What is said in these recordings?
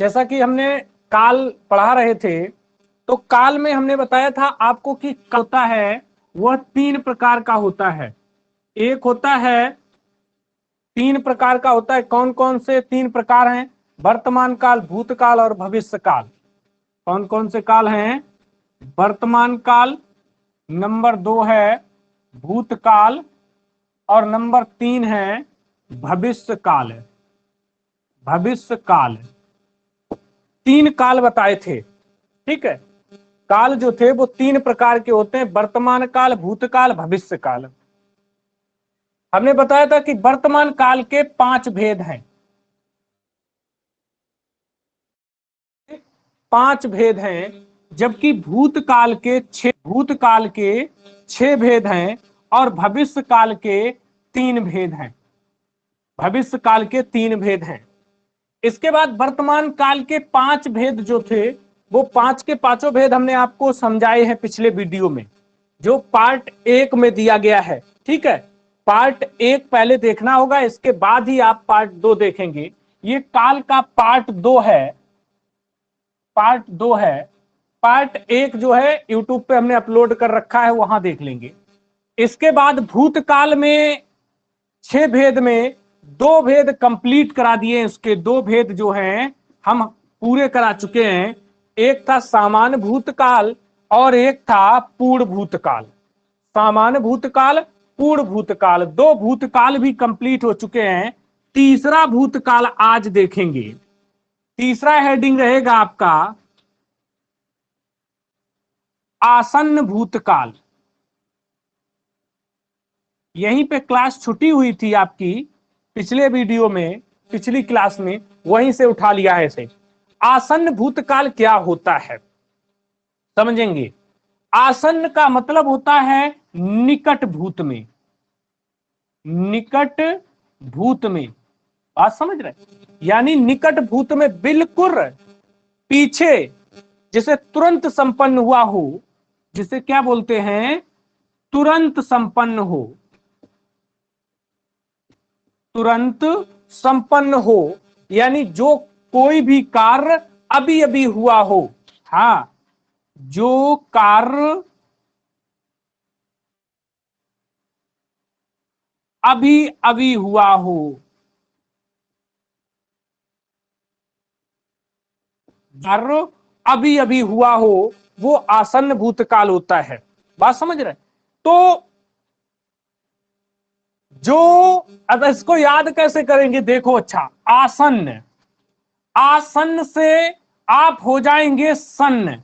जैसा कि हमने काल पढ़ा रहे थे, तो काल में हमने बताया था आपको कि होता है वह तीन प्रकार का होता है। एक होता है, तीन प्रकार का होता है। कौन कौन से तीन प्रकार हैं? वर्तमान काल, भूतकाल और भविष्य काल। कौन कौन से काल हैं? वर्तमान काल, नंबर 2 है भूतकाल, और नंबर 3 है भविष्य काल। भविष्य काल, तीन काल बताए थे। ठीक है, काल जो थे वो तीन प्रकार के होते हैं, वर्तमान काल, भूतकाल, भविष्य काल। हमने बताया था कि वर्तमान काल के 5 भेद हैं। 5 भेद हैं, जबकि भूतकाल के 6 भेद हैं, और भविष्य काल के 3 भेद हैं। भविष्य काल के 3 भेद हैं। इसके बाद वर्तमान काल के 5 भेद जो थे, वो 5 के पांचों भेद हमने आपको समझाए हैं पिछले वीडियो में, जो पार्ट 1 में दिया गया है। ठीक है, पार्ट 1 पहले देखना होगा, इसके बाद ही आप पार्ट 2 देखेंगे। ये काल का पार्ट 2 है। पार्ट 2 है। पार्ट 1 जो है यूट्यूब पे हमने अपलोड कर रखा है, वहां देख लेंगे। इसके बाद भूतकाल में 6 भेद में 2 भेद कंप्लीट करा दिए। उसके 2 भेद जो हैं हम पूरे करा चुके हैं। एक था सामान्य भूतकाल और एक था पूर्ण भूतकाल। सामान्य भूतकाल, पूर्ण भूतकाल, 2 भूतकाल भी कंप्लीट हो चुके हैं। तीसरा भूतकाल आज देखेंगे। तीसरा हेडिंग रहेगा आपका आसन्न भूतकाल। यहीं पे क्लास छुटी हुई थी आपकी पिछले वीडियो में, पिछली क्लास में, वहीं से उठा लिया है इसे। आसन्न भूतकाल क्या होता है समझेंगे। आसन्न का मतलब होता है निकट भूत में। निकट भूत में, बात समझ रहे? यानी निकट भूत में, बिल्कुल पीछे, जिसे तुरंत संपन्न हुआ हो, जिसे क्या बोलते हैं? तुरंत संपन्न हो। तुरंत संपन्न हो, यानी जो कोई भी कार्य अभी अभी हुआ हो। हाँ, जो कार्य अभी अभी हुआ हो। कार्य अभी अभी हुआ हो, वो आसन्न भूतकाल होता है। बात समझ रहे? तो जो, अब इसको याद कैसे करेंगे देखो। अच्छा, आसन्न, आसन्न से आप हो जाएंगे सन्न।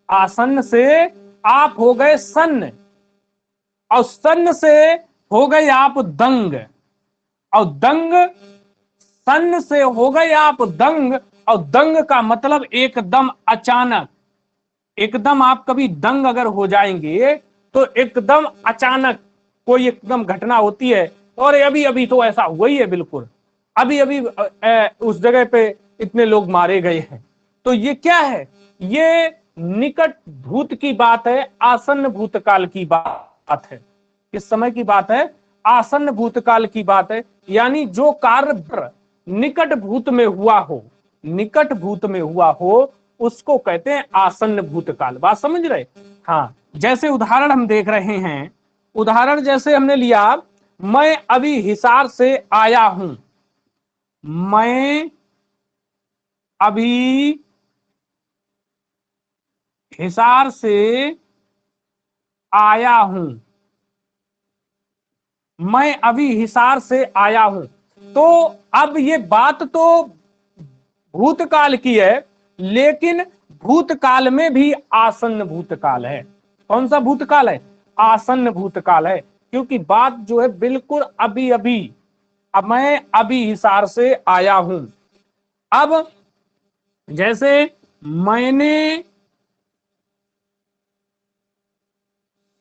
आसन्न से आप हो गए सन्न, और सन्न से हो गए आप दंग, और दंग, सन्न से हो गए आप दंग, और दंग का मतलब एकदम अचानक। एकदम आप कभी दंग अगर हो जाएंगे तो एकदम अचानक कोई एकदम घटना होती है, और अभी अभी तो ऐसा हुआ ही है, बिल्कुल अभी अभी उस जगह पे इतने लोग मारे गए हैं। तो ये क्या है? ये निकट भूत की बात है, आसन्न भूतकाल की बात है। किस समय की बात है? आसन्न भूतकाल की बात है। यानी जो कार्य निकट भूत में हुआ हो, निकट भूत में हुआ हो, उसको कहते हैं आसन्न भूतकाल। बात समझ रहे? हाँ, जैसे उदाहरण हम देख रहे हैं। उदाहरण जैसे हमने लिया, मैं अभी हिसार से आया हूं। मैं अभी हिसार से आया हूं। मैं अभी हिसार से आया हूं। तो अब ये बात तो भूतकाल की है, लेकिन भूतकाल में भी आसन्न भूतकाल है। कौन सा भूतकाल है? आसन्न भूतकाल है, क्योंकि बात जो है बिल्कुल अभी अभी। अब मैं अभी हिसार से आया हूं। अब जैसे मैंने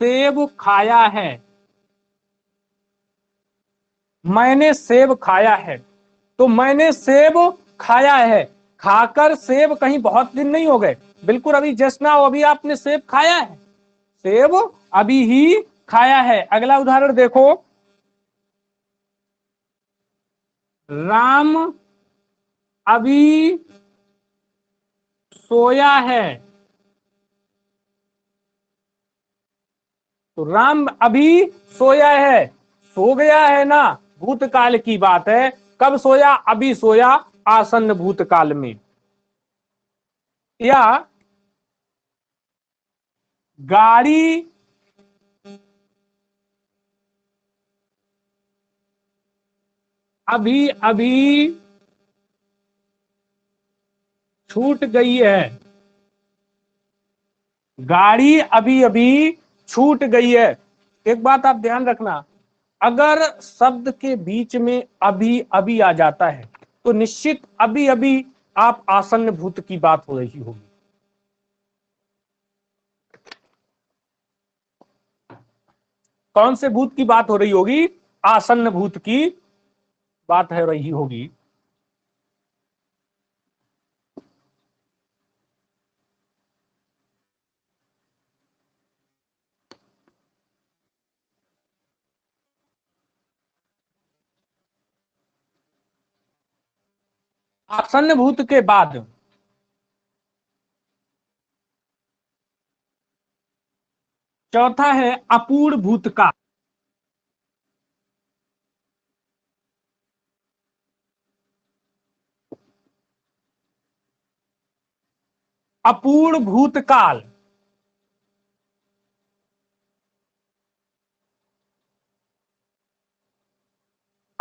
सेब खाया है। मैंने सेब खाया है, तो मैंने सेब खाया है, खाकर सेब कहीं बहुत दिन नहीं हो गए, बिल्कुल अभी जस्ट नाउ अभी आपने सेब खाया है। सेब अभी ही खाया है। अगला उदाहरण देखो, राम अभी सोया है। तो राम अभी सोया है, सो गया है ना, भूतकाल की बात है। कब सोया? अभी सोया, आसन्न भूतकाल में। या गाड़ी अभी अभी छूट गई है। गाड़ी अभी अभी छूट गई है। एक बात आप ध्यान रखना, अगर शब्द के बीच में अभी अभी आ जाता है तो निश्चित अभी अभी आप आसन्न भूत की बात हो रही होगी। कौन से भूत की बात हो रही होगी? आसन्न भूत की बात हो रही होगी। आसन्न भूत के बाद चौथा है अपूर्ण भूतकाल। अपूर्ण भूतकाल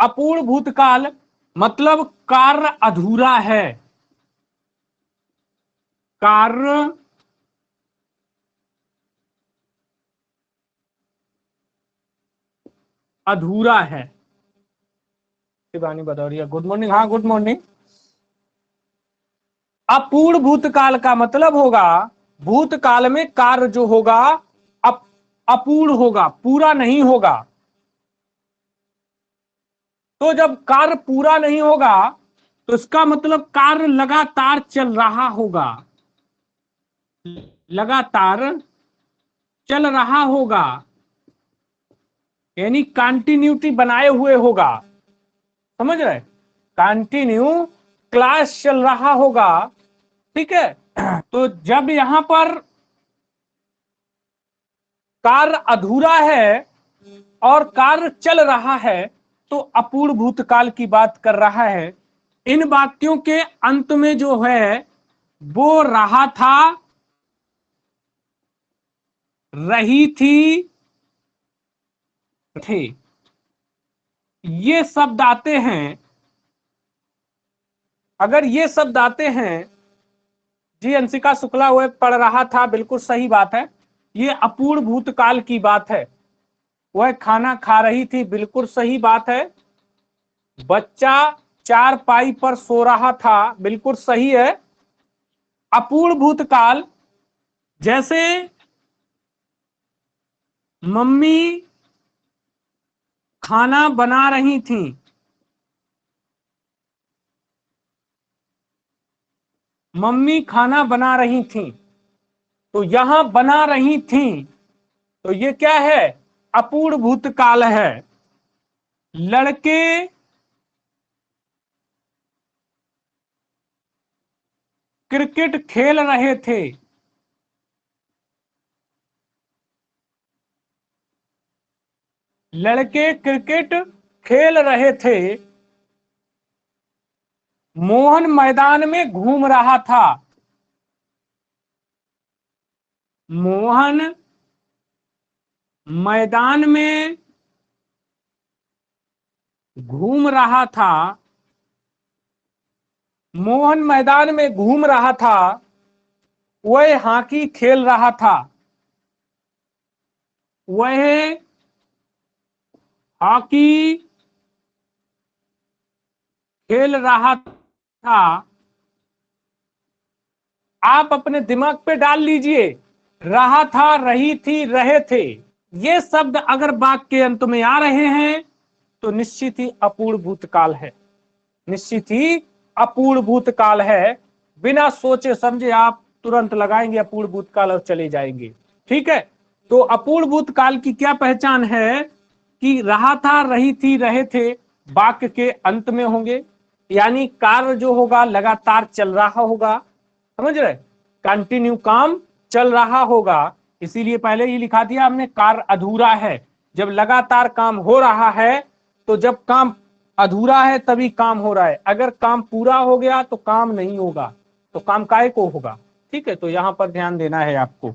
अपूर्ण भूतकाल मतलब कार्य अधूरा है। कार्य अधूरा है। Shivani Bhadauria, good morning. हाँ, गुड मॉर्निंग। अपूर्ण भूतकाल का मतलब होगा भूतकाल में कार्य जो होगा अपूर्ण होगा, पूरा नहीं होगा। तो जब कार्य पूरा नहीं होगा तो इसका मतलब कार्य लगातार चल रहा होगा, लगातार चल रहा होगा, यानी कंटिन्यूटी बनाए हुए होगा। समझ रहे? कंटिन्यू क्लास चल रहा होगा। ठीक है। तो जब यहां पर कार्य अधूरा है और कार्य चल रहा है तो अपूर्ण भूतकाल की बात कर रहा है। इन वाक्यों के अंत में जो है वो रहा था, रही थी, थे, ये शब्द आते हैं। अगर ये शब्द आते हैं, जी अंशिका शुक्ला हुए पढ़ रहा था, बिल्कुल सही बात है। ये अपूर्ण भूतकाल की बात है। वह खाना खा रही थी, बिल्कुल सही बात है। बच्चा चारपाई पर सो रहा था, बिल्कुल सही है। अपूर्ण भूतकाल जैसे मम्मी खाना बना रही थी, मम्मी खाना बना रही थी, तो यहां बना रही थी, तो ये क्या है? अपूर्ण भूतकाल है। लड़के क्रिकेट खेल रहे थे, लड़के क्रिकेट खेल रहे थे, मोहन मैदान में घूम रहा था, मोहन मैदान में घूम रहा था, मोहन मैदान में घूम रहा था, वह हॉकी खेल रहा था, वह हॉकी खेल रहा था। आप अपने दिमाग पे डाल लीजिए, रहा था, रही थी, रहे थे, ये शब्द अगर वाक्य के अंत में आ रहे हैं तो निश्चित ही अपूर्ण भूतकाल है, निश्चित ही अपूर्ण भूतकाल है। बिना सोचे समझे आप तुरंत लगाएंगे अपूर्ण भूतकाल और चले जाएंगे। ठीक है। तो अपूर्ण भूतकाल की क्या पहचान है कि रहा था, रही थी, रहे थे वाक्य के अंत में होंगे, यानी कार्य जो होगा लगातार चल रहा होगा। समझ रहे? कंटिन्यू काम चल रहा होगा, इसीलिए पहले ही लिखा दिया हमने कार्य अधूरा है। जब लगातार काम हो रहा है तो जब काम अधूरा है तभी काम हो रहा है, अगर काम पूरा हो गया तो काम नहीं होगा, तो काम काहे को होगा। ठीक है, तो यहां पर ध्यान देना है आपको।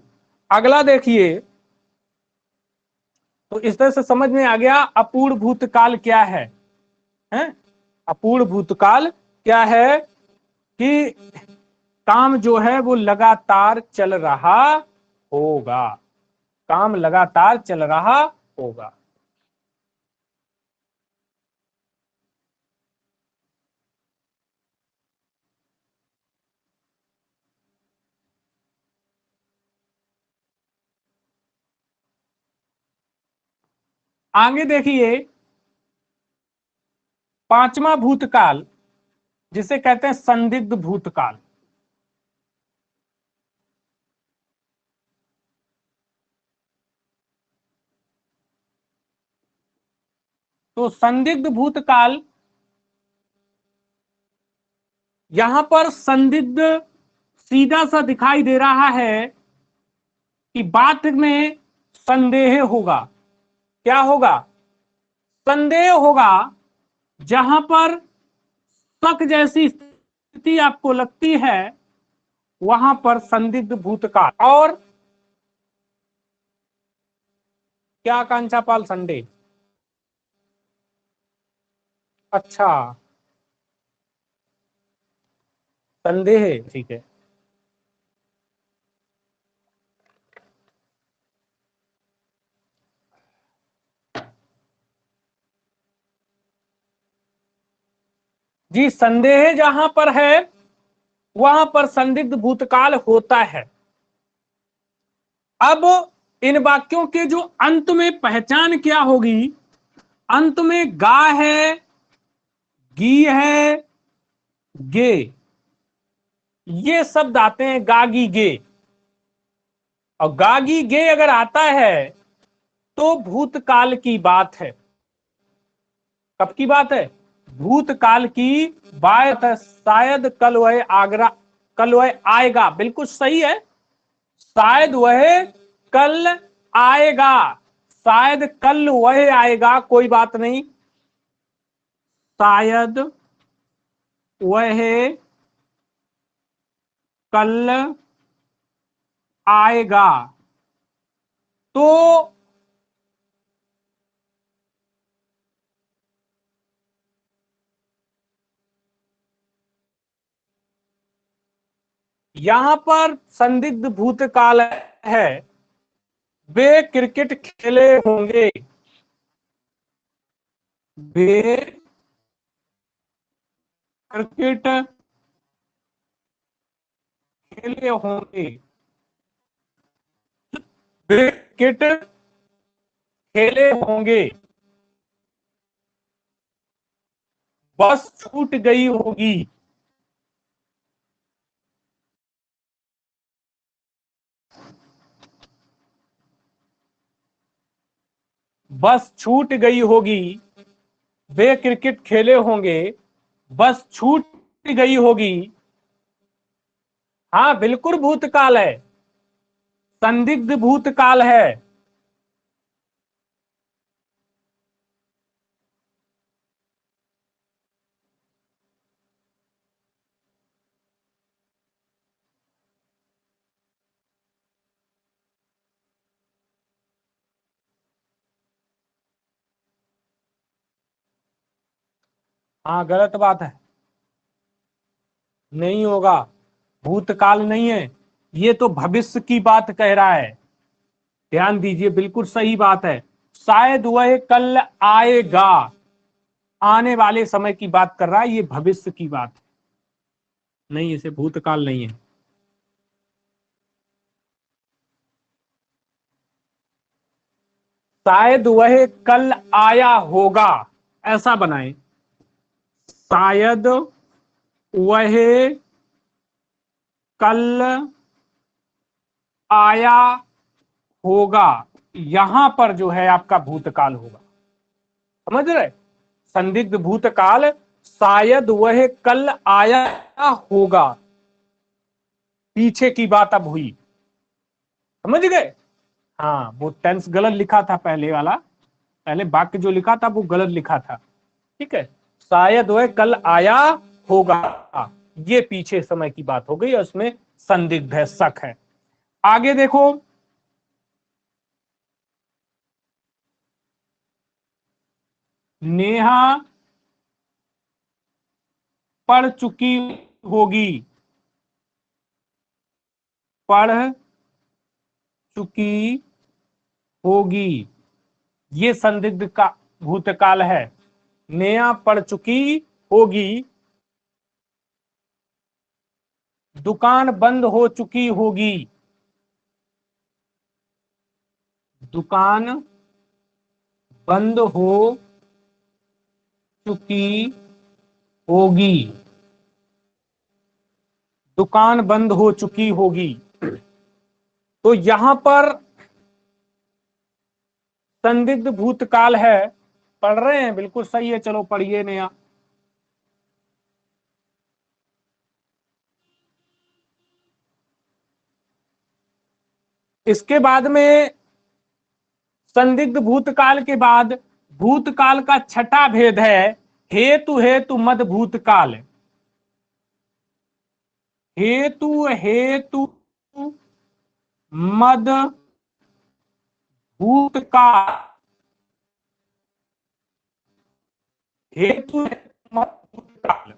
अगला देखिए, तो इस तरह से समझ में आ गया अपूर्ण भूतकाल क्या है? अपूर्ण भूतकाल क्या है कि काम जो है वो लगातार चल रहा होगा, काम लगातार चल रहा होगा। आगे देखिए, पांचवा भूतकाल जिसे कहते हैं संदिग्ध भूतकाल। तो संदिग्ध भूतकाल, यहां पर संदिग्ध सीधा सा दिखाई दे रहा है कि बात में संदेह होगा। क्या होगा? संदेह होगा। जहां पर शक जैसी स्थिति आपको लगती है वहां पर संदिग्ध भूतकाल। और क्या कांचा पाल संडे? अच्छा, संदेह है, ठीक है। जी, संदेह जहां पर है वहां पर संदिग्ध भूतकाल होता है। अब इन वाक्यों के जो अंत में पहचान क्या होगी, अंत में गा है, गी है, गे, ये शब्द आते हैं, गागी गे। और गागी गे अगर आता है तो भूतकाल की बात है। कब की बात है? भूतकाल की बात है। शायद कल वह आगरा, कल वह आएगा, बिल्कुल सही है। शायद वह कल आएगा, शायद कल वह आएगा, कोई बात नहीं। शायद वह कल आएगा। तो यहां पर संदिग्ध भूतकाल है, वे क्रिकेट खेले होंगे, वे क्रिकेट खेले होंगे, वे क्रिकेट खेले होंगे, बस छूट गई होगी। बस छूट गई होगी, वे क्रिकेट खेले होंगे, बस छूट गई होगी। हाँ, बिल्कुल भूतकाल है, संदिग्ध भूतकाल है। हाँ, गलत बात है, नहीं होगा, भूतकाल नहीं है, ये तो भविष्य की बात कह रहा है। ध्यान दीजिए, बिल्कुल सही बात है। शायद वह कल आएगा, आने वाले समय की बात कर रहा है, ये भविष्य की बात है, नहीं, इसे भूतकाल नहीं है। शायद वह कल आया होगा, ऐसा बनाए, शायद वह कल आया होगा, यहां पर जो है आपका भूतकाल होगा। समझ रहे? संदिग्ध भूतकाल, शायद वह कल आया होगा, पीछे की बात अब हुई, समझ गए। हाँ, वो टेंस गलत लिखा था पहले वाला, पहले वाक्य जो लिखा था वो गलत लिखा था, ठीक है। शायद वह कल आया होगा, ये पीछे समय की बात हो गई, उसमें संदिग्ध है, शक है। आगे देखो, नेहा पढ़ चुकी होगी, पढ़ चुकी होगी, ये संदिग्ध का भूतकाल है। नेहा पढ़ चुकी होगी, दुकान बंद हो चुकी होगी, दुकान बंद हो चुकी होगी, दुकान बंद हो चुकी होगी। तो यहां पर संदिग्ध भूतकाल है, पढ़ रहे हैं, बिल्कुल सही है, चलो पढ़िए नया। इसके बाद में संदिग्ध भूतकाल के बाद भूतकाल का छठा भेद है हेतु हेतु मद भूतकाल। हेतु हेतु मद भूतकाल, हेतु हेतु मद भूतकाल।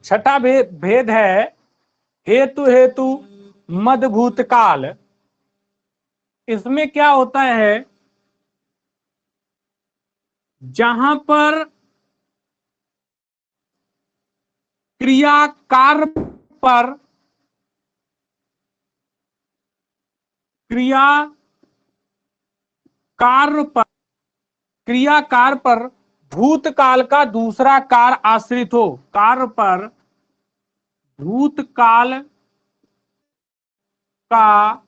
छठा भेद है हेतु हेतु मद भूतकाल। इसमें क्या होता है, जहां पर क्रिया कार्य पर, क्रिया कार्य पर, क्रिया कार्य पर भूतकाल का दूसरा कार्य आश्रित हो, कार्य पर भूतकाल का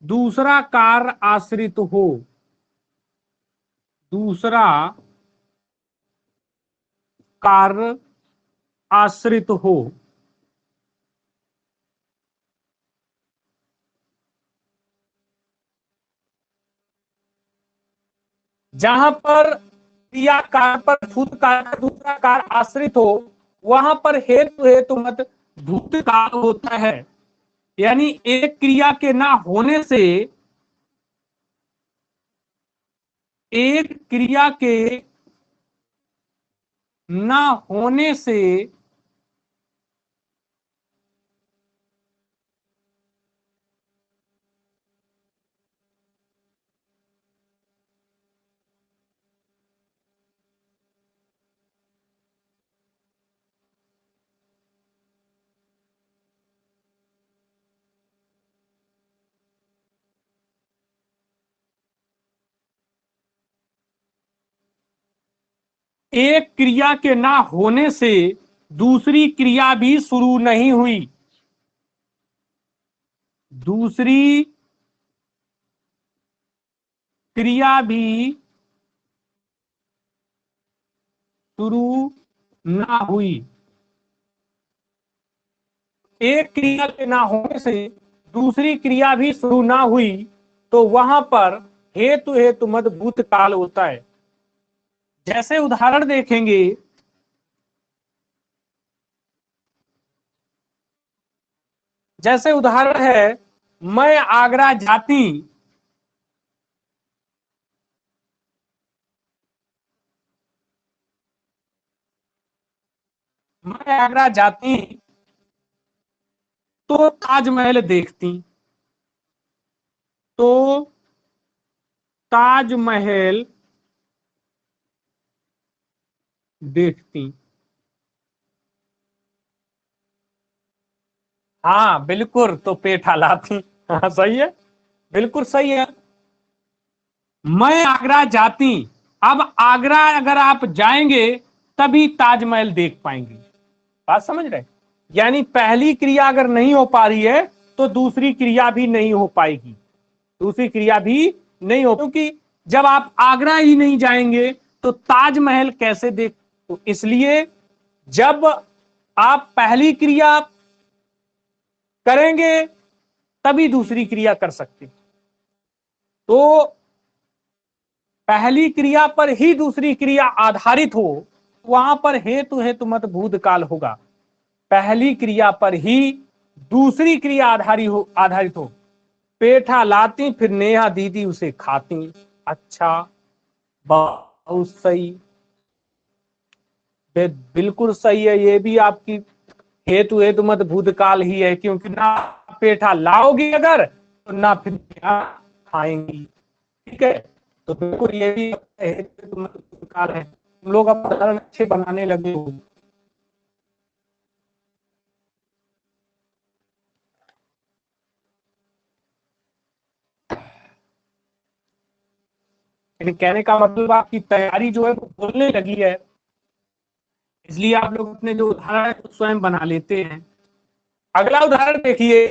दूसरा कार्य आश्रित हो, दूसरा कार्य आश्रित हो। जहां पर क्रिया कार्य पर भूतकाल का दूसरा कार्य आश्रित हो, वहां पर हेतु हेतु मत भूतकाल होता है। यानी एक क्रिया के ना होने से, एक क्रिया के ना होने से एक क्रिया के ना होने से दूसरी क्रिया भी शुरू नहीं हुई, दूसरी क्रिया भी शुरू ना हुई। एक क्रिया के ना होने से दूसरी क्रिया भी शुरू ना हुई, तो वहां पर हेतु हेतु मद भूतकाल होता है। जैसे उदाहरण देखेंगे, जैसे उदाहरण है, मैं आगरा जाती, मैं आगरा जाती तो ताजमहल देखती, तो ताजमहल देखती। हाँ बिल्कुल, तो पेठा लाती। हाँ सही है, बिल्कुल सही है। मैं आगरा जाती, अब आगरा अगर आप जाएंगे तभी ताजमहल देख पाएंगे। बात समझ रहे? यानी पहली क्रिया अगर नहीं हो पा रही है तो दूसरी क्रिया भी नहीं हो पाएगी, दूसरी क्रिया भी नहीं हो, क्योंकि जब आप आगरा ही नहीं जाएंगे तो ताजमहल कैसे देख। तो इसलिए जब आप पहली क्रिया करेंगे तभी दूसरी क्रिया कर सकते। तो पहली क्रिया पर ही दूसरी क्रिया आधारित हो, वहां पर हेतु हेतु मत भूतकाल होगा। पहली क्रिया पर ही दूसरी क्रिया आधारित हो। पेठा लाती फिर नेहा दीदी उसे खाती। अच्छा, बहुत सही, बिल्कुल सही है। ये भी आपकी हेतु हेतु मत भूतकाल ही है, क्योंकि ना पेठा लाओगी अगर तो ना फिर नेहा खाएंगी। ठीक है, तो बिल्कुल ये भी हेतु हेतु मत भूतकाल है। तुम लोग अब उदाहरण अच्छे बनाने लगे हो। लेकिन कहने का मतलब आपकी तैयारी जो है वो बोलने लगी है, इसलिए आप लोग अपने जो उदाहरण है वो स्वयं बना लेते हैं। अगला उदाहरण देखिए।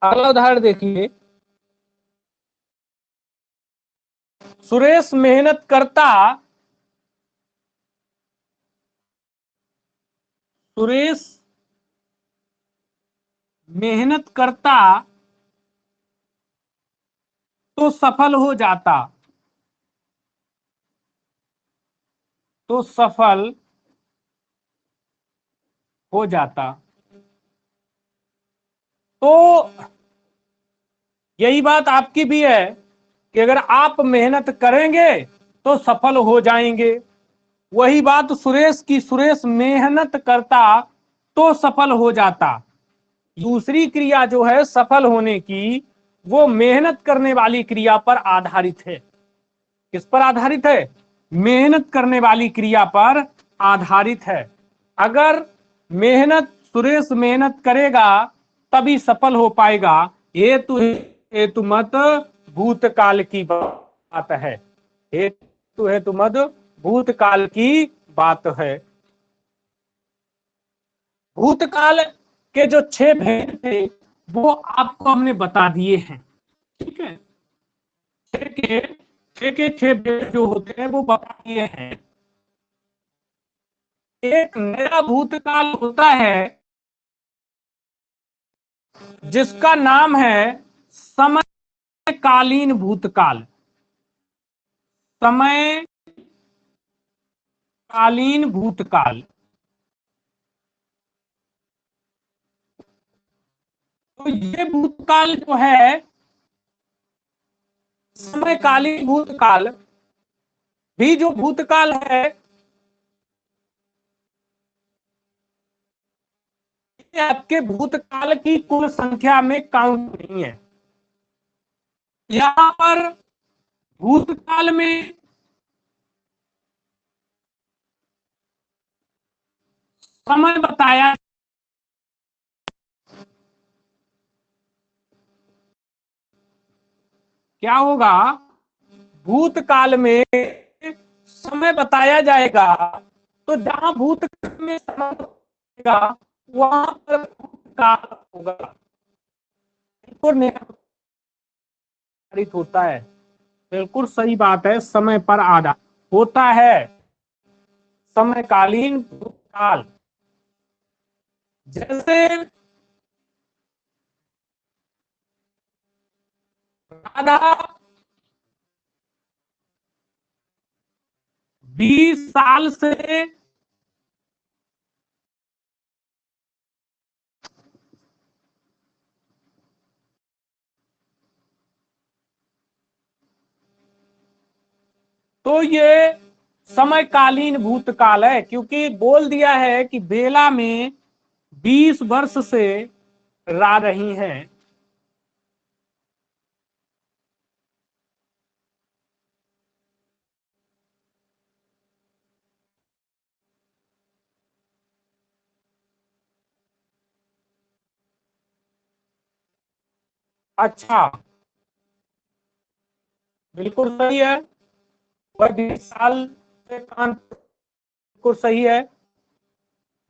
अगला उदाहरण देखिए। सुरेश मेहनत करता, सुरेश मेहनत करता तो सफल हो जाता, तो सफल हो जाता। तो यही बात आपकी भी है कि अगर आप मेहनत करेंगे तो सफल हो जाएंगे। वही बात सुरेश की, सुरेश मेहनत करता तो सफल हो जाता। दूसरी क्रिया जो है सफल होने की, वो मेहनत करने वाली क्रिया पर आधारित है। किस पर आधारित है? मेहनत करने वाली क्रिया पर आधारित है। अगर मेहनत, सुरेश मेहनत करेगा तभी सफल हो पाएगा, हेतु हेतु मत भूतकाल की बात है। हेतु हेतु मत भूतकाल की बात है। भूतकाल के जो 6 भेद थे वो आपको हमने बता दिए हैं। ठीक है, छह के छह भेद जो होते हैं वो बता दिए हैं। एक नया भूतकाल होता है जिसका नाम है समयकालीन भूतकाल। समयकालीन भूतकाल। तो ये भूतकाल जो है, समयकालीन भूतकाल भी जो भूतकाल है, ये आपके भूतकाल की कुल संख्या में काउंट नहीं है। यहां पर भूतकाल में समय बताया, क्या होगा, भूतकाल में समय बताया जाएगा। तो जहां भूतकाल में समय होगा वहां पर भूतकाल होगा। तो निर्धारित होता है। बिल्कुल सही बात है, समय पर आधा होता है समयकालीन भूतकाल। जैसे राधा 20 साल से, तो ये समयकालीन भूतकाल है, क्योंकि बोल दिया है कि बेला में 20 वर्ष से रा रही हैं। अच्छा, बिल्कुल सही है। वह 20 साल से कानपुर, बिल्कुल सही है।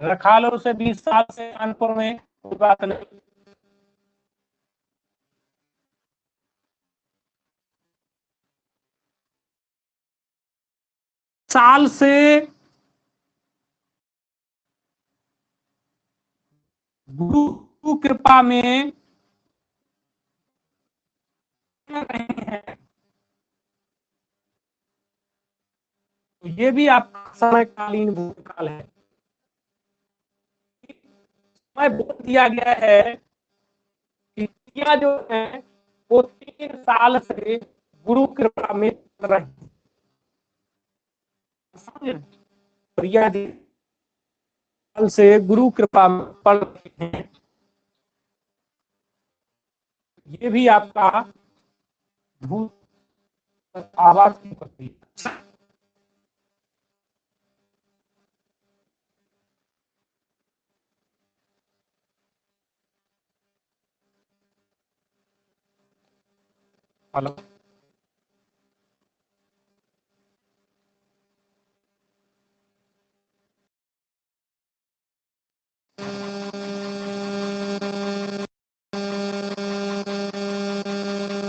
रखा लो उसे 20 साल से कानपुर में, कोई बात नहीं। साल से गुरु की कृपा में रहे हैं, तो ये भी आपका समयकालीन भूतकाल है। समय बोल दिया गया है कि क्रिया जो है वो 3 साल से गुरु कृपा में चल रही है। समझे? क्रिया साल से गुरु कृपा में पढ़ रहे हैं, ये भी आपका भूत आवाज की प्रक्रिया। हेलो।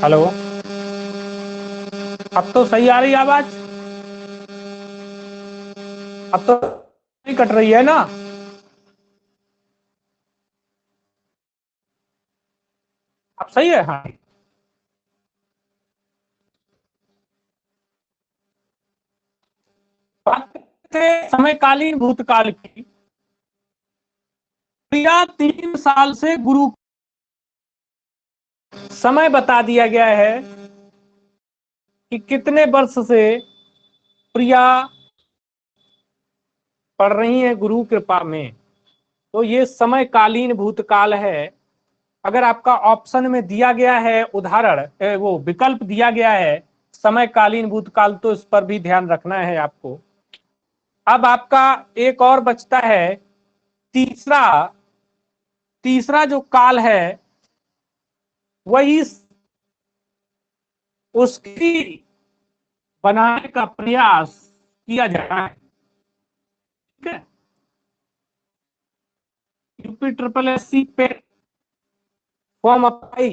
हेलो। अब तो सही आ रही है आवाज? अब तो नहीं कट रही है ना? अब सही है, हाँ। बात करते थे समयकालीन भूतकाल की। क्रिया 3 साल से गुरु, समय बता दिया गया है कि कितने वर्ष से प्रिया पढ़ रही हैं गुरु कृपा में, तो ये समयकालीन भूतकाल है। अगर आपका ऑप्शन में दिया गया है उदाहरण, वो विकल्प दिया गया है समयकालीन भूतकाल, तो इस पर भी ध्यान रखना है आपको। अब आपका एक और बचता है तीसरा। तीसरा जो काल है वही उसकी बनाने का प्रयास किया जा रहा है। ठीक है। यूपी ट्रिपल एस सी पे form apply,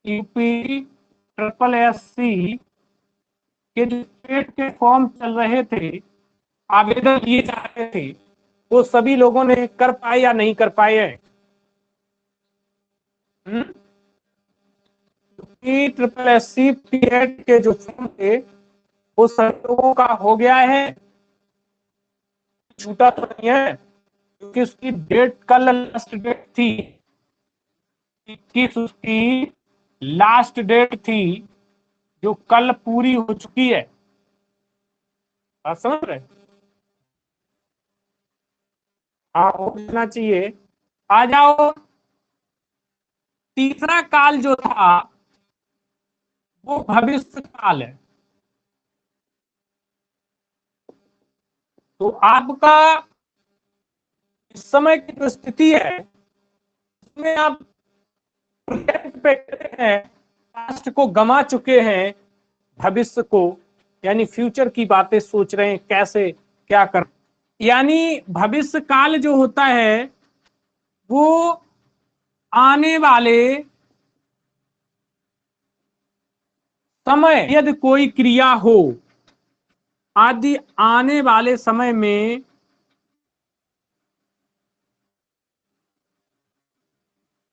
UP triple S C के जो स्टेट के फॉर्म चल रहे थे, आवेदन किए जा रहे थे, वो सभी लोगों ने कर पाए या नहीं कर पाए हैं? यूपी ट्रिपल एस सी पीएड के जो फॉर्म थे वो सभी लोगों का हो गया है, छूटा तो नहीं है? क्योंकि उसकी डेट कल लास्ट डेट थी, 21 उसकी लास्ट डेट थी, जो कल पूरी हो चुकी है। आप समझ रहे? हाँ, हो जाना चाहिए। आ जाओ। तीसरा काल जो था वो भविष्य काल है। तो आपका इस समय की जो स्थिति है उसमें आप प्रेजेंट पे हैं, पास्ट को गमा चुके हैं, भविष्य को यानी फ्यूचर की बातें सोच रहे हैं कैसे क्या कर। यानी भविष्य काल जो होता है वो आने वाले समय, यदि कोई क्रिया हो आदि आने वाले समय में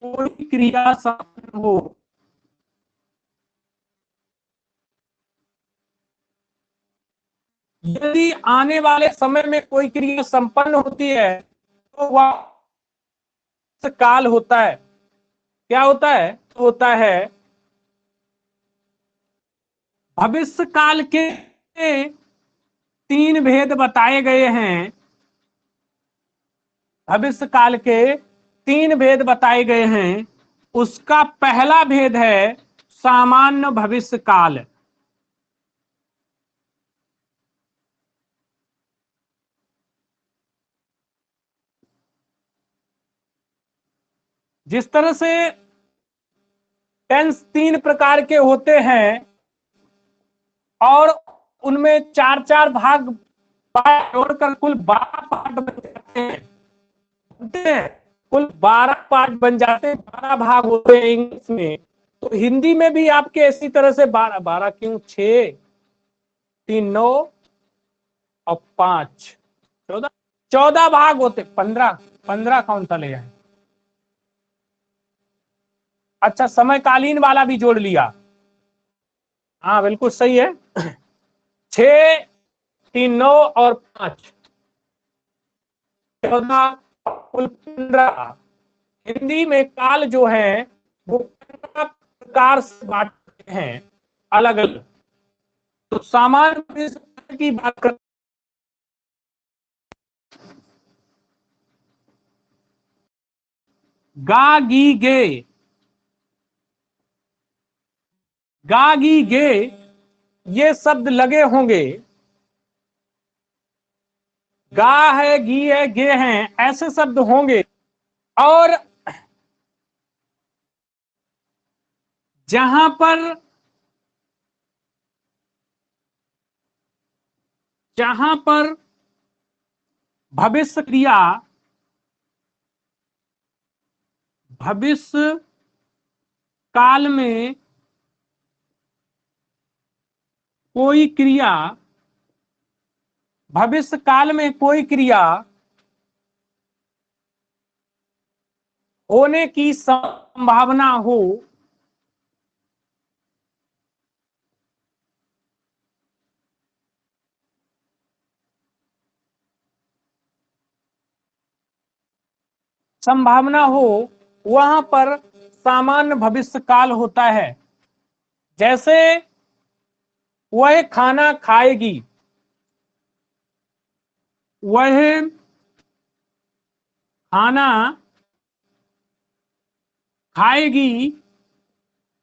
कोई क्रिया संपन्न हो, यदि आने वाले समय में कोई क्रिया संपन्न होती है तो वह काल होता है। क्या होता है? तो होता है भविष्य काल के 3 भेद बताए गए हैं। भविष्य काल के 3 भेद बताए गए हैं। उसका पहला भेद है सामान्य भविष्य काल। जिस तरह से टेंस 3 प्रकार के होते हैं और उनमें 4-4 भाग जोड़कर कुल 12 पार्ट बन जाते हैं। कुल 12 पार्ट बन जाते हैं, 12 भाग होते हैं इंग्लिश में। तो हिंदी में भी आपके इसी तरह से 12 क्यों, 6, 3 9 और 5 14, 14 भाग होते। 15 कौन सा ले जाए? अच्छा, समयकालीन वाला भी जोड़ लिया। हाँ बिल्कुल सही है। 6, 3 9 और 5 14, कुल 15। हिंदी में काल जो है वो 15 प्रकार से बांटते हैं, अलग अलग। तो सामान्य की बात कर, गा गी गे, गा गी गे ये शब्द लगे होंगे। गा है, गी है, गे हैं, ऐसे शब्द होंगे। और जहां पर भविष्य क्रिया, भविष्य काल में कोई क्रिया, भविष्य काल में कोई क्रिया होने की संभावना हो, वहां पर सामान्य भविष्य काल होता है। जैसे वह खाना खाएगी, वह खाना खाएगी।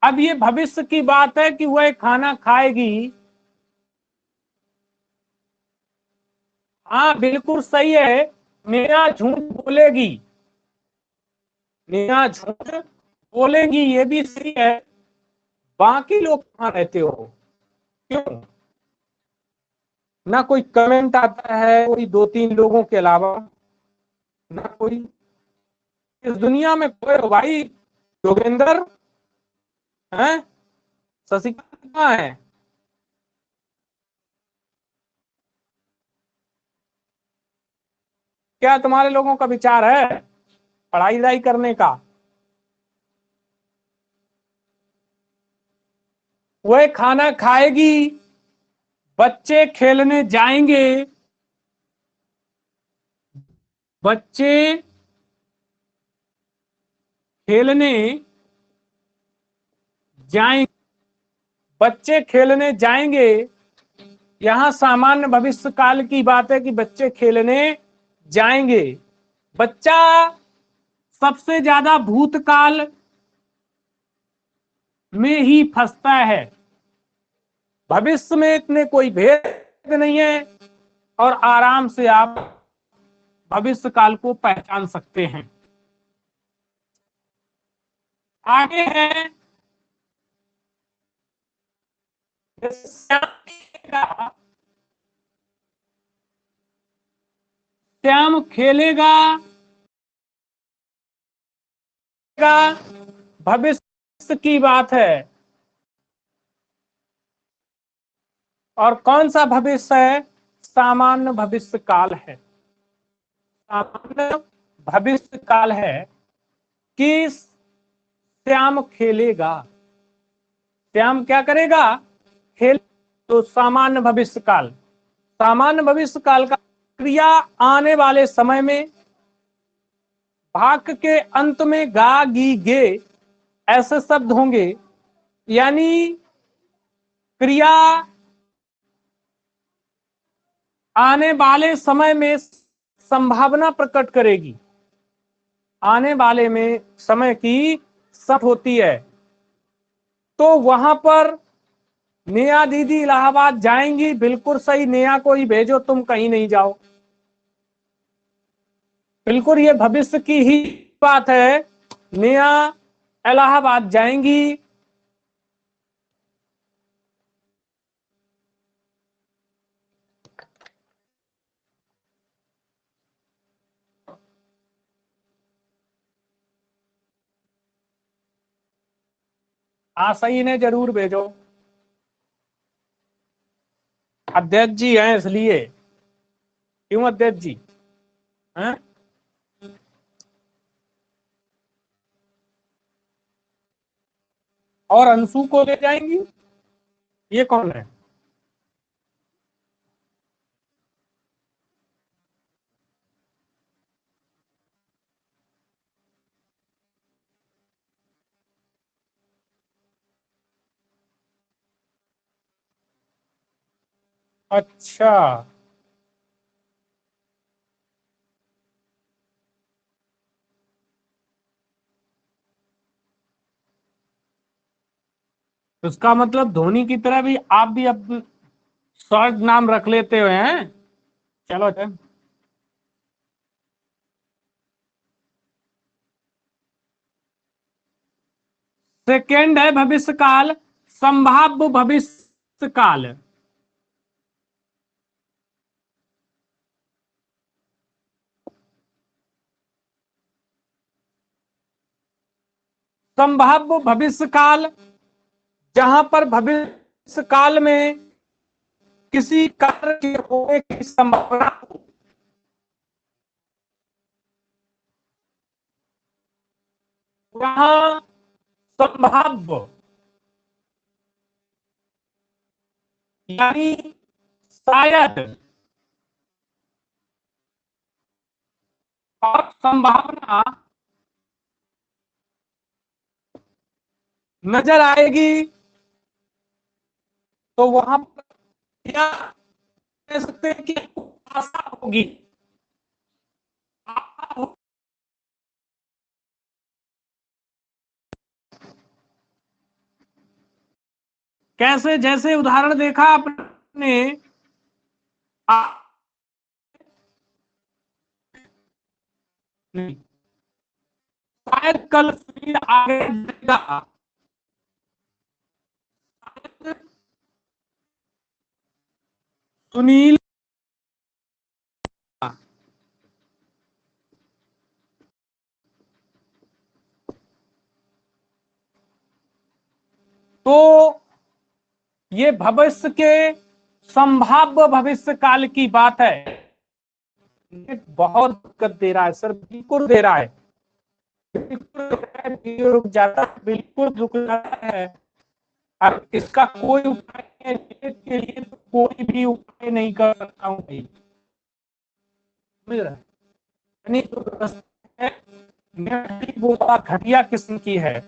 अब ये भविष्य की बात है कि वह खाना खाएगी। हाँ बिल्कुल सही है। नेहा झूठ बोलेगी, नेहा झूठ बोलेगी, ये भी सही है। बाकी लोग कहाँ रहते हो? क्यों ना कोई कमेंट आता है, कोई 2-3 लोगों के अलावा? ना कोई इस दुनिया में कोई हो भाई? योगेंद्र है, शशिकांत कहाँ है? क्या तुम्हारे लोगों का विचार है पढ़ाई वढ़ाई करने का? वह खाना खाएगी, बच्चे खेलने जाएंगे, बच्चे खेलने जाएंगे, बच्चे खेलने जाएंगे। यहां सामान्य भविष्य काल की बात है कि बच्चे खेलने जाएंगे। बच्चा सबसे ज्यादा भूतकाल में ही फंसता है, भविष्य में इतने कोई भेद नहीं है और आराम से आप भविष्य काल को पहचान सकते हैं। आगे है, श्याम खेलेगा, भविष्य की बात है। और कौन सा भविष्य है? सामान्य भविष्य काल है। सामान्य भविष्य काल है कि श्याम खेलेगा, श्याम क्या करेगा? खेल। तो सामान्य भविष्य काल, सामान्य भविष्य काल का क्रिया आने वाले समय में, वाक्य के अंत में गा गी गे ऐसे शब्द होंगे। यानी क्रिया आने वाले समय में संभावना प्रकट करेगी, आने वाले में समय की सत होती है। तो वहां पर नेहा दीदी इलाहाबाद जाएंगी, बिल्कुल सही, नेहा को ही भेजो, तुम कहीं नहीं जाओ। बिल्कुल ये भविष्य की ही बात है। नेहा इलाहाबाद जाएंगी, सही ने जरूर भेजो। अध्यक्ष जी हैं इसलिए। क्यों अध्यक्ष जी हैं? और अंशु को ले जाएंगी? ये कौन है? अच्छा, उसका मतलब धोनी की तरह भी आप भी अब शॉर्ट नाम रख लेते हुए हैं। चलो चल। सेकेंड है भविष्य काल, संभाव्य भविष्य काल। संभाव्य भविष्य काल, जहां पर भविष्य काल में किसी कार्य के होने की संभावना हो, वहां संभाव्य यानी शायद और संभावना नजर आएगी, तो वहां पर क्या कह सकते हैं कि आशा होगी। कैसे? जैसे उदाहरण देखा आपने, नहीं, शायद कल सुनील आगे जाएगा। सुनील, तो ये भविष्य के संभाव्य भविष्य काल की बात है। बहुत दिक्कत दे रहा है सर, बिल्कुल दे रहा है, बिल्कुल रुक जाता है, बिल्कुल रुक जाता है। अब इसका कोई उपाय नहीं है, के लिए तो कोई भी उपाय नहीं कर सकता हूँ भाई, समझ रहा है? यानी तो व्यवस्था है, मैं बोलता घटिया किस्म की है।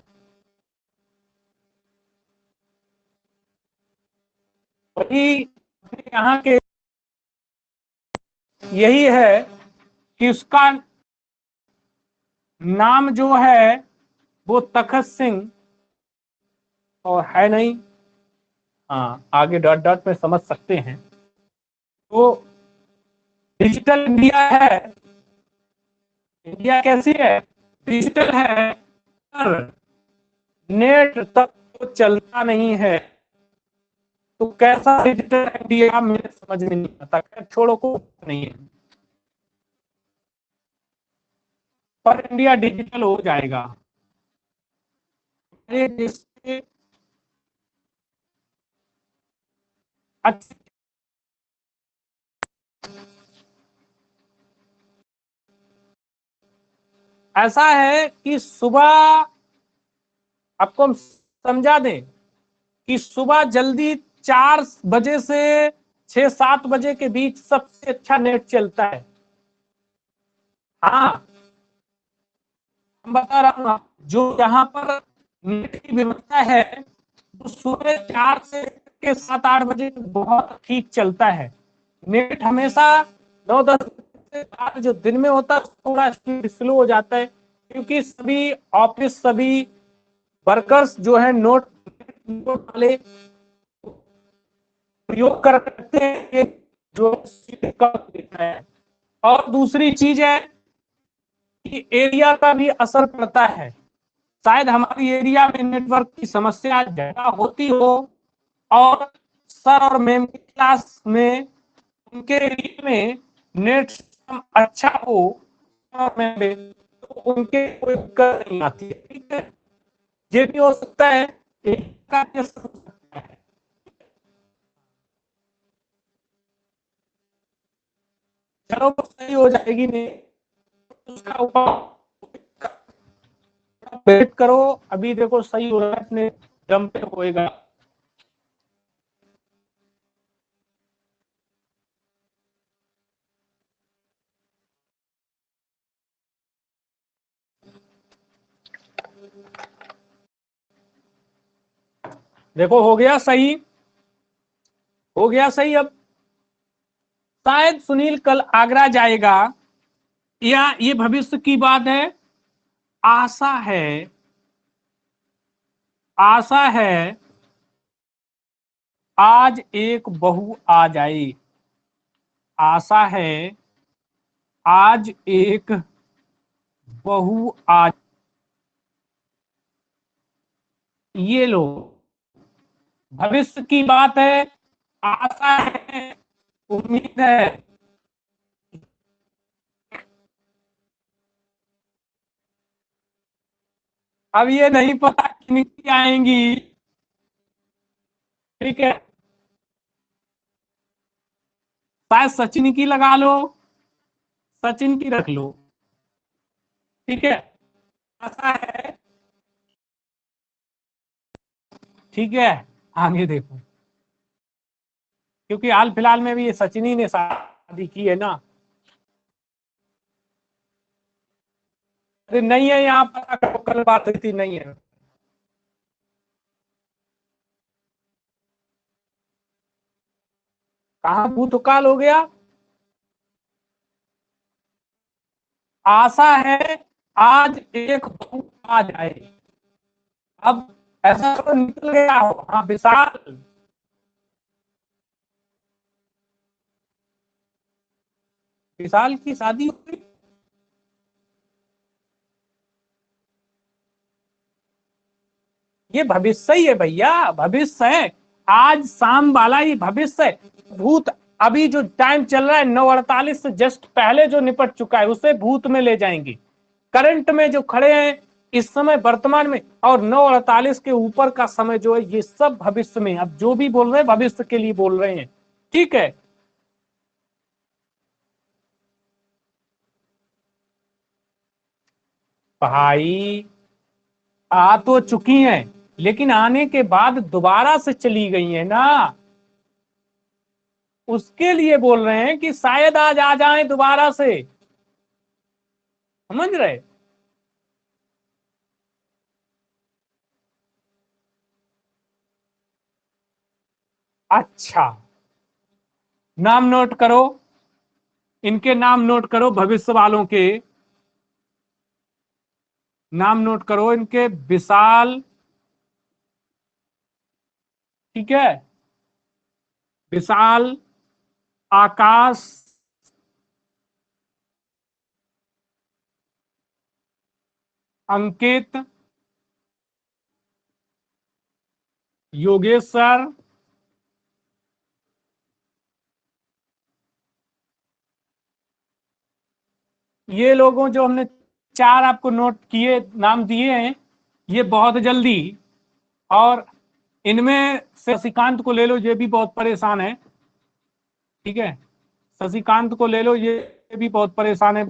वही यहाँ के यही है कि उसका नाम जो है वो तखत सिंह और है नहीं। हाँ, आगे डॉट डॉट में समझ सकते हैं। तो डिजिटल इंडिया है, इंडिया कैसी है? डिजिटल है, पर नेट तक तो चलता नहीं है। तो कैसा डिजिटल इंडिया मेरे समझ में नहीं आता, छोड़ो को नहीं है, पर इंडिया डिजिटल हो जाएगा। जिससे अच्छा, ऐसा है कि सुबह आपको हम समझा दें कि सुबह जल्दी 4 बजे से 6-7 बजे के बीच सबसे अच्छा नेट चलता है। हाँ, हम बता रहा हूँ, जो यहाँ पर नेट की व्यवस्था है वो सुबह 4 से 7-8 बजे बहुत ठीक चलता है। नेट हमेशा 9-10 से बाद जो दिन में होता है थोड़ा स्पीड स्लो हो जाता है, क्योंकि सभी ऑफिस, सभी वर्कर्स जो है नोट वाले प्रयोग कर सकते हैं, जो है। और दूसरी चीज है कि एरिया का भी असर पड़ता है। शायद हमारी एरिया में नेटवर्क की समस्या ज्यादा होती हो और सर और मैम की क्लास में उनके एरिया में नेट सिस्टम अच्छा हो और मैम में, तो उनके कोई दिक्कत नहीं आती है। ठीक है, ये भी हो सकता है एक का टेस्ट हो सकता है। चलो वो सही हो जाएगी, नहीं उसका ऊपर वेट करो। अभी देखो सही हो रहा है, अपने दम पे होएगा। देखो हो गया सही, हो गया सही। अब शायद सुनील कल आगरा जाएगा, या ये भविष्य की बात है। आशा है, आशा है आज एक बहू आ जाए। आशा है आज एक बहू आ, ये लो, भविष्य की बात है। आशा है, उम्मीद है। अब ये नहीं पता किनकी आएंगी, ठीक है। शायद सचिन की लगा लो, सचिन की रख लो, ठीक है। आशा है, ठीक है। आगे देखो, क्योंकि हाल फिलहाल में भी ये सचिन ही ने शादी की है ना। अरे नहीं है, यहाँ पता करो, कल बात हुई थी, नहीं है। कहाँ भूतकाल हो गया। आशा है आज एक बहू आ जाए। अब ऐसा तो निकल गया हो, हाँ विशाल, विशाल की शादी हुई। ये भविष्य ही है भैया, भविष्य है। आज शाम वाला ही भविष्य है। भूत अभी जो टाइम चल रहा है 9:48 से जस्ट पहले जो निपट चुका है, उसे भूत में ले जाएंगे। करंट में जो खड़े हैं इस समय वर्तमान में, और 9:48 के ऊपर का समय जो है, ये सब भविष्य में। अब जो भी बोल रहे हैं भविष्य के लिए बोल रहे हैं, ठीक है। भाई आ तो चुकी हैं, लेकिन आने के बाद दोबारा से चली गई है ना, उसके लिए बोल रहे हैं कि शायद आज आ जाएं दोबारा से। समझ रहे। अच्छा, नाम नोट करो, इनके नाम नोट करो, भविष्य वालों के नाम नोट करो इनके। विशाल, ठीक है, विशाल, आकाश, अंकित, योगेश्वर, ये लोगों जो हमने चार आपको नोट किए, नाम दिए हैं, ये बहुत जल्दी। और इनमें से शशिकांत को ले लो, ये भी बहुत परेशान है, ठीक है। शशिकांत को ले लो, ये भी बहुत परेशान है,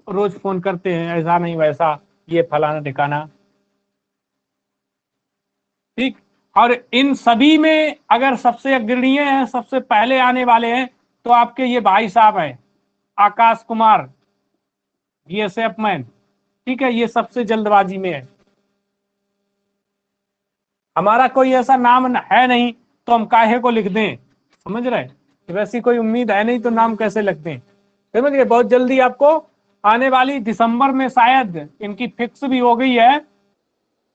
रोज फोन करते हैं, ऐसा नहीं वैसा, ये फलाना ठिकाना, ठीक। और इन सभी में अगर सबसे अग्रणीय है, सबसे पहले आने वाले हैं, तो आपके ये भाई साहब हैं, आकाश कुमार, बीएसएफ मैन, ठीक है। ये सबसे जल्दबाजी में है। हमारा कोई ऐसा नाम है नहीं, तो हम काहे को लिख दें। समझ रहे, वैसी कोई उम्मीद है नहीं तो नाम कैसे लिखते हैं। समझ गए। बहुत जल्दी आपको आने वाली दिसंबर में शायद इनकी फिक्स भी हो गई है,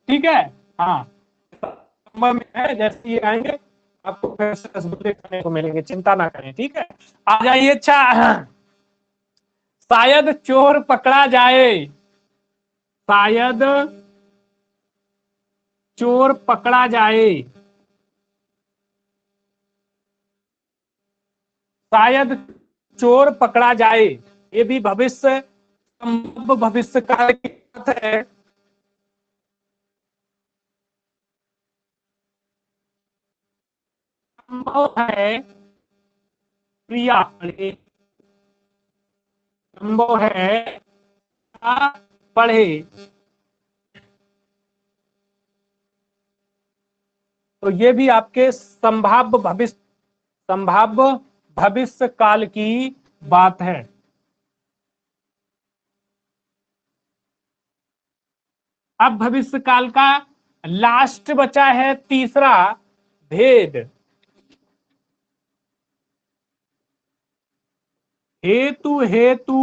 ठीक है। हाँ, दिसंबर में है, जैसे ये आएंगे आपको फिर से रसगुल्ले खाने को मिलेंगे, चिंता ना करें, ठीक है। आ जाइए। अच्छा, शायद चोर पकड़ा जाए, शायद चोर पकड़ा जाए, शायद चोर पकड़ा जाए। ये भी भविष्य, संभव भविष्य काल की बात है। संभव है क्रिया पढ़े, संभव है क्रिया पढ़े। तो ये भी आपके संभाव्य भविष्य काल की बात है। अब भविष्य काल का लास्ट बचा है तीसरा भेद। हेतु हेतु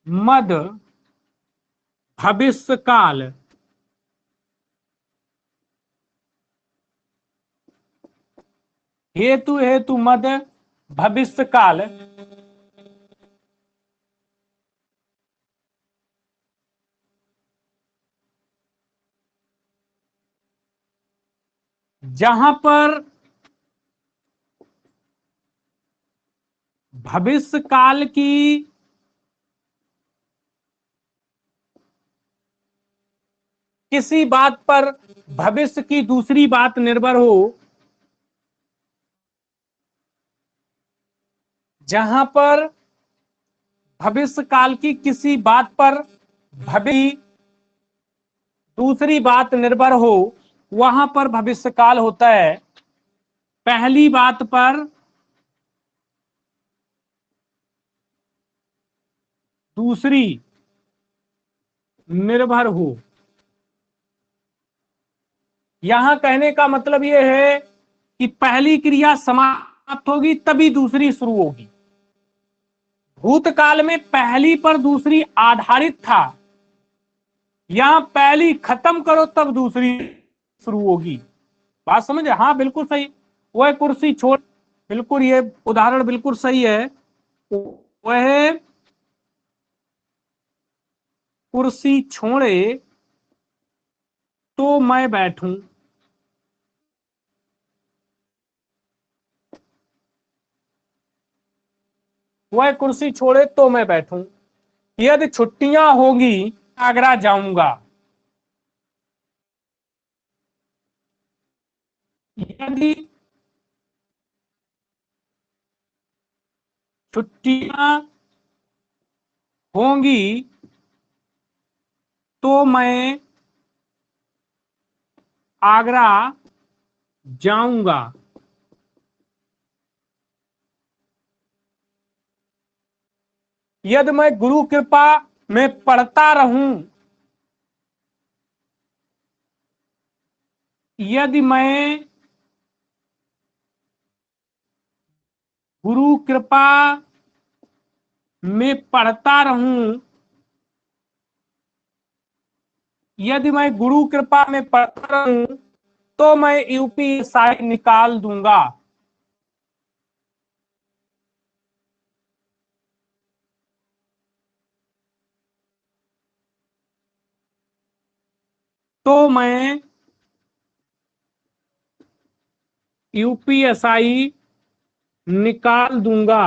मद भविष्य काल। हेतु हेतु मद भविष्य काल। जहां पर भविष्य काल की किसी बात पर भविष्य की दूसरी बात निर्भर हो, जहां पर भविष्य काल की किसी बात पर भविष्य दूसरी बात निर्भर हो, वहां पर भविष्य काल होता है। पहली बात पर दूसरी निर्भर हो। यहां कहने का मतलब यह है कि पहली क्रिया समाप्त होगी तभी दूसरी शुरू होगी। भूतकाल में पहली पर दूसरी आधारित था, यहां पहली खत्म करो तब दूसरी शुरू होगी। बात समझे? हाँ बिल्कुल सही। वह कुर्सी छोड़, बिल्कुल ये उदाहरण बिल्कुल सही है। वह कुर्सी छोड़े तो मैं बैठूं। वह कुर्सी छोड़े तो मैं बैठूं। यदि छुट्टियां होंगी आगरा जाऊंगा। यदि छुट्टियां होंगी तो मैं आगरा जाऊंगा। यदि मैं गुरु कृपा में पढ़ता रहूं, यदि मैं गुरु कृपा में पढ़ता रहूं, यदि मैं गुरु कृपा में पढ़ता रहूं तो मैं यूपीएससी निकाल दूंगा। तो मैं यूपीएससी निकाल दूंगा।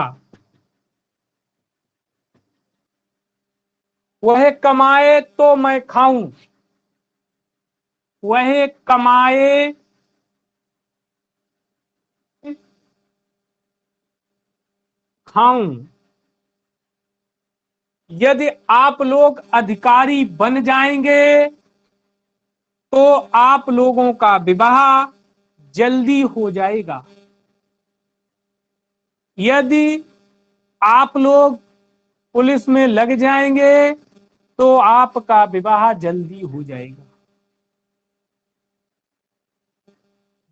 वह कमाए तो मैं खाऊं। वह कमाए खाऊं। यदि आप लोग अधिकारी बन जाएंगे तो आप लोगों का विवाह जल्दी हो जाएगा। यदि आप लोग पुलिस में लग जाएंगे तो आपका विवाह जल्दी हो जाएगा।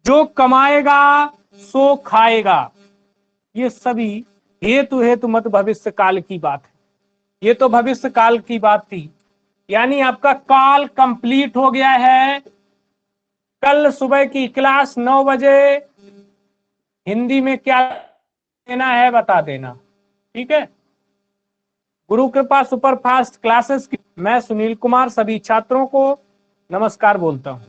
जो कमाएगा सो खाएगा। ये सभी हेतु हेतु मत भविष्य काल की बात है। ये तो भविष्य काल की बात थी, यानी आपका काल कंप्लीट हो गया है। कल सुबह की क्लास 9 बजे हिंदी में क्या देना है बता देना, ठीक है? गुरु कृपा सुपर फास्ट क्लासेस की मैं सुनील कुमार सभी छात्रों को नमस्कार बोलता हूं।